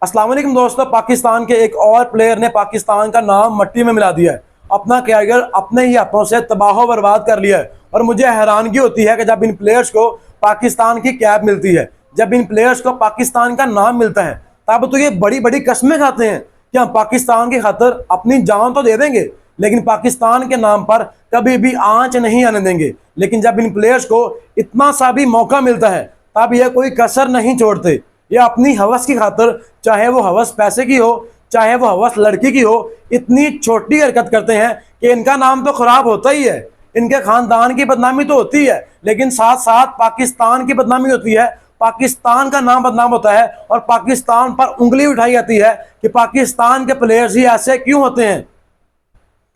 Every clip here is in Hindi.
अस्सलाम वालेकुम दोस्तों। पाकिस्तान के एक और प्लेयर ने पाकिस्तान का नाम मिट्टी में मिला दिया है। अपना कैरियर अपने ही हाथों से तबाह बर्बाद कर लिया है। और मुझे हैरानगी होती है कि जब इन प्लेयर्स को पाकिस्तान की कैप मिलती है, जब इन प्लेयर्स को पाकिस्तान का नाम मिलता है, तब तो ये बड़ी बड़ी कस्में खाते हैं कि हम पाकिस्तान की खातिर अपनी जान तो दे देंगे, लेकिन पाकिस्तान के नाम पर कभी भी आंच नहीं आने देंगे। लेकिन जब इन प्लेयर्स को इतना सा भी मौका मिलता है, तब ये कोई कसर नहीं छोड़ते। ये अपनी हवस की खातिर, चाहे वो हवस पैसे की हो, चाहे वो हवस लड़की की हो, इतनी छोटी हरकत करते हैं कि इनका नाम तो खराब होता ही है, इनके खानदान की बदनामी तो होती है, लेकिन साथ साथ पाकिस्तान की बदनामी होती है। पाकिस्तान का नाम बदनाम होता है और पाकिस्तान पर उंगली उठाई जाती है कि पाकिस्तान के प्लेयर्स ही ऐसे क्यों होते हैं।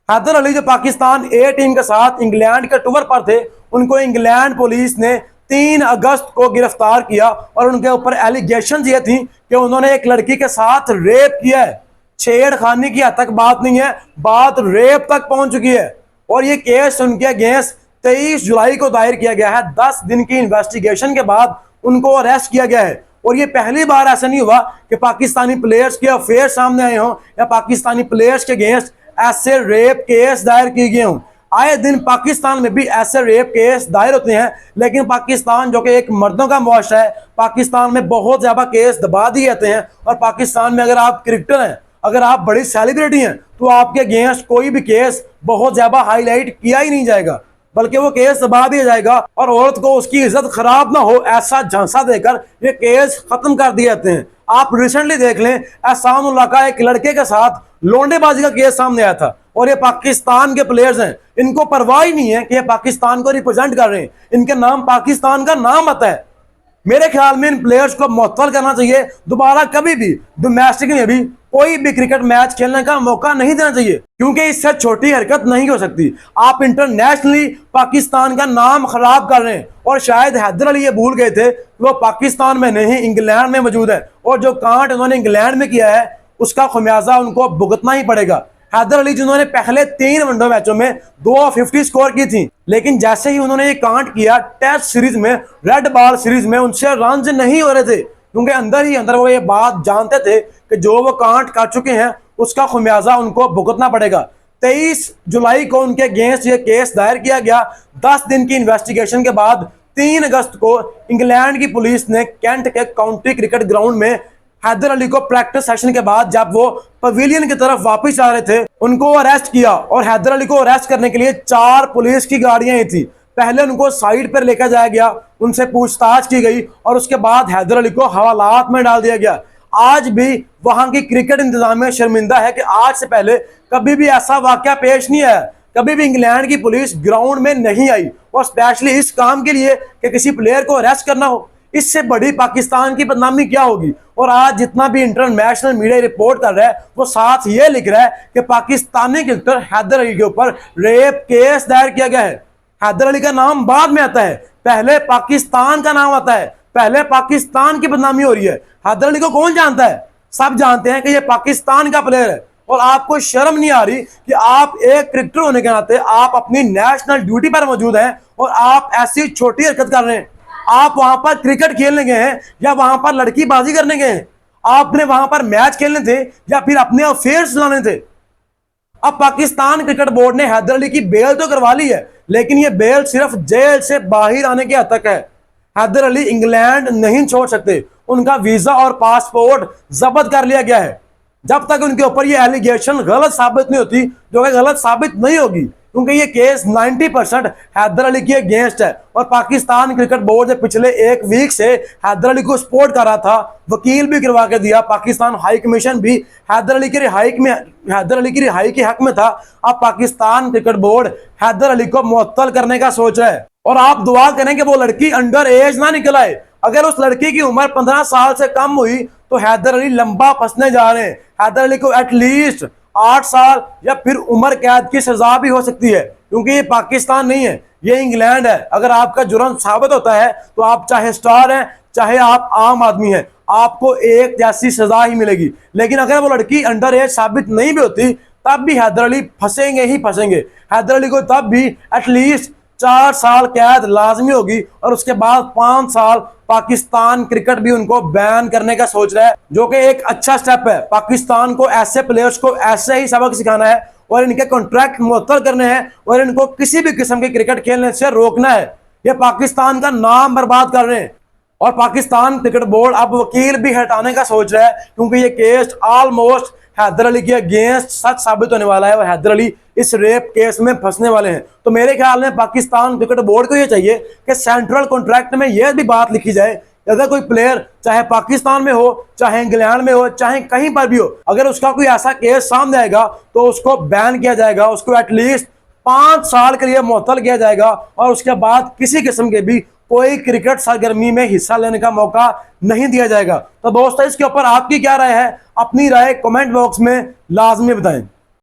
हैदर अली जो पाकिस्तान ए टीम के साथ इंग्लैंड के टूर पर थे, उनको इंग्लैंड पुलिस ने 3 अगस्त को गिरफ्तार किया और उनके ऊपर एलिगेशन ये थी कि उन्होंने एक लड़की के साथ रेप किया है। छेड़खानी की हद तक बात नहीं है, बात रेप तक पहुंच चुकी है। और ये केस उनके अगेंस्ट 23 जुलाई को दायर किया गया है। 10 दिन की इन्वेस्टिगेशन के बाद उनको अरेस्ट किया गया है। और ये पहली बार ऐसा नहीं हुआ कि पाकिस्तानी प्लेयर्स के अफेयर सामने आए हों या पाकिस्तानी प्लेयर्स के अगेंस्ट ऐसे रेप केस दायर किए गए हों। आए दिन पाकिस्तान में भी ऐसे रेप केस दायर होते हैं, लेकिन पाकिस्तान जो कि एक मर्दों का मुआशरा है, पाकिस्तान में बहुत ज्यादा केस दबा दिए जाते हैं। और पाकिस्तान में अगर आप क्रिकेटर हैं, अगर आप बड़ी सेलिब्रिटी हैं, तो आपके अगेंस्ट कोई भी केस बहुत ज्यादा हाईलाइट किया ही नहीं जाएगा, बल्कि वो केस दबा दिया जाएगा और औरत को उसकी इज्जत खराब ना हो ऐसा झांसा देकर ये केस खत्म कर दिए जाते हैं। आप रिसेंटली देख लें, एहसानुल्लाह का एक लड़के के साथ लोंडेबाजी का केस सामने आया था और ये पाकिस्तान के प्लेयर्स हैं, इनको परवाह ही नहीं है कि ये पाकिस्तान को रिप्रेजेंट कर रहे हैं, इनके नाम पाकिस्तान का नाम आता है। मेरे ख्याल में इन प्लेयर्स को मुअत्तल करना चाहिए। दोबारा कभी भी डोमेस्टिक में भी कोई भी क्रिकेट मैच खेलने का मौका नहीं देना चाहिए, क्योंकि इससे छोटी हरकत नहीं हो सकती। आप इंटरनेशनली पाकिस्तान का नाम खराब कर रहे हैं। और शायद हैदर अली ये भूल गए थे कि वो पाकिस्तान में नहीं, इंग्लैंड में मौजूद है, और जो कांड उन्होंने इंग्लैंड में किया है उसका खमियाजा उनको भुगतना ही पड़ेगा। हैदर अली जिन्होंने पहले 3 वनडे मैचों में 250 स्कोर की थी, लेकिन जैसे ही उन्होंने ये कांड किया टेस्ट सीरीज में, रेड बॉल सीरीज में, उनसे रन नहीं हो रहे थे, क्योंकि अंदर ही अंदर वो ये बात जानते थे कि जो वो कांड कर चुके हैं उसका खमियाजा उनको भुगतना पड़ेगा। 23 जुलाई को उनके अगेंस्ट ये केस दायर किया गया। 10 दिन की इन्वेस्टिगेशन के बाद 3 अगस्त को इंग्लैंड की पुलिस ने कैंट के काउंटी क्रिकेट ग्राउंड में हैदर अली को प्रैक्टिस सेशन के बाद, जब वो पवेलियन की तरफ वापस आ रहे थे, उनको अरेस्ट किया। और हैदर अली को अरेस्ट करने के लिए 4 पुलिस की गाड़ियां ही थी। पहले उनको साइड पर लेकर जाया गया, उनसे पूछताछ की गई और उसके बाद हैदर अली को हवालात में डाल दिया गया। आज भी वहां की क्रिकेट इंतजामिया शर्मिंदा है कि आज से पहले कभी भी ऐसा वाकया पेश नहीं आया। कभी भी इंग्लैंड की पुलिस ग्राउंड में नहीं आई, और स्पेशली इस काम के लिए कि किसी प्लेयर को अरेस्ट करना हो। इससे बड़ी पाकिस्तान की बदनामी क्या होगी। और आज जितना भी इंटरनेशनल मीडिया रिपोर्ट कर रहा है, वो साथ ये लिख रहा है कि पाकिस्तानी क्रिकेटर हैदर अली के ऊपर रेप केस दायर किया गया है। हैदर अली का नाम बाद में आता है, पहले पाकिस्तान का नाम आता है, पहले पाकिस्तान की बदनामी हो रही है। हैदर अली को कौन जानता है? सब जानते हैं कि ये पाकिस्तान का प्लेयर है। और आपको शर्म नहीं आ रही कि आप एक क्रिकेटर होने के नाते आप अपनी नेशनल ड्यूटी पर मौजूद हैं और आप ऐसी छोटी हरकत कर रहे हैं। आप वहां पर क्रिकेट खेलने गए हैं या वहां पर लड़की बाजी करने गए हैं? आपने वहां पर मैच खेलने थे या फिर अपने अफेयर्स चलाने थे? अब पाकिस्तान क्रिकेट बोर्ड ने हैदर अली की बेल तो करवा ली है, लेकिन ये बेल सिर्फ जेल से बाहर आने के हद तक है। हैदर अली इंग्लैंड नहीं छोड़ सकते, उनका वीजा और पासपोर्ट जब्त कर लिया गया है। जब तक उनके ऊपर ये एलिगेशन गलत साबित नहीं होती, जो कि गलत साबित नहीं होगी, क्योंकि ये केस 90% हैदर अली के अगेंस्ट है। और पाकिस्तान क्रिकेट बोर्ड ने पिछले 1 वीक से हैदर अली को सपोर्ट कर रहा था, वकील भी करवा के दिया। पाकिस्तान हाई कमीशन भी हैदर अली की रिहाई के हक में था। अब पाकिस्तान क्रिकेट बोर्ड हैदर अली को मुअत्तल करने का सोच रहा है। और आप दुआ करें कि वो लड़की अंडर एज ना निकल आए। अगर उस लड़की की उम्र 15 साल से कम हुई तो हैदर अली लंबा फंसने जा रहे हैं। हैदर अली को एटलीस्ट 8 साल या फिर उम्र कैद की सजा भी हो सकती है, क्योंकि ये पाकिस्तान नहीं है, ये इंग्लैंड है। अगर आपका जुर्म साबित होता है तो आप चाहे स्टार हैं, चाहे आप आम आदमी हैं, आपको एक जैसी सजा ही मिलेगी। लेकिन अगर वो लड़की अंडर एज साबित नहीं भी होती, तब भी हैदर अली फंसेंगे ही फंसेंगे। हैदर अली को तब भी एटलीस्ट 4 साल कैद लाजमी होगी और उसके बाद 5 साल पाकिस्तान क्रिकेट भी उनको बैन करने का सोच रहा है, जो कि एक अच्छा स्टेप है। पाकिस्तान को ऐसे प्लेयर्स को ऐसे ही सबक सिखाना है और इनके कॉन्ट्रैक्ट मुअत्तल करने हैं और इनको किसी भी किस्म के क्रिकेट खेलने से रोकना है। ये पाकिस्तान का नाम बर्बाद कर रहे हैं और पाकिस्तान क्रिकेट बोर्ड अब वकील भी हटाने का सोच रहा है, क्योंकि ये केस ऑलमोस्ट हैदर अली के अगेंस्ट सच साबित होने वाला है और हैदर अली इस रेप केस में फंसने वाले हैं। तो मेरे ख्याल में पाकिस्तान क्रिकेट बोर्ड को ये चाहिए कि सेंट्रल कॉन्ट्रैक्ट में यह भी बात लिखी जाए, अगर कोई प्लेयर चाहे पाकिस्तान में हो, चाहे इंग्लैंड में हो, चाहे कहीं पर भी हो, अगर उसका कोई ऐसा केस सामने आएगा तो उसको बैन किया जाएगा, उसको एटलीस्ट 5 साल के लिए मुअत्तल किया जाएगा और उसके बाद किसी किस्म के भी कोई क्रिकेट सरगर्मी में हिस्सा लेने का मौका नहीं दिया जाएगा। तो दोस्तों, इसके ऊपर आपकी क्या राय है? अपनी राय कमेंट बॉक्स में लाजमी बताएं।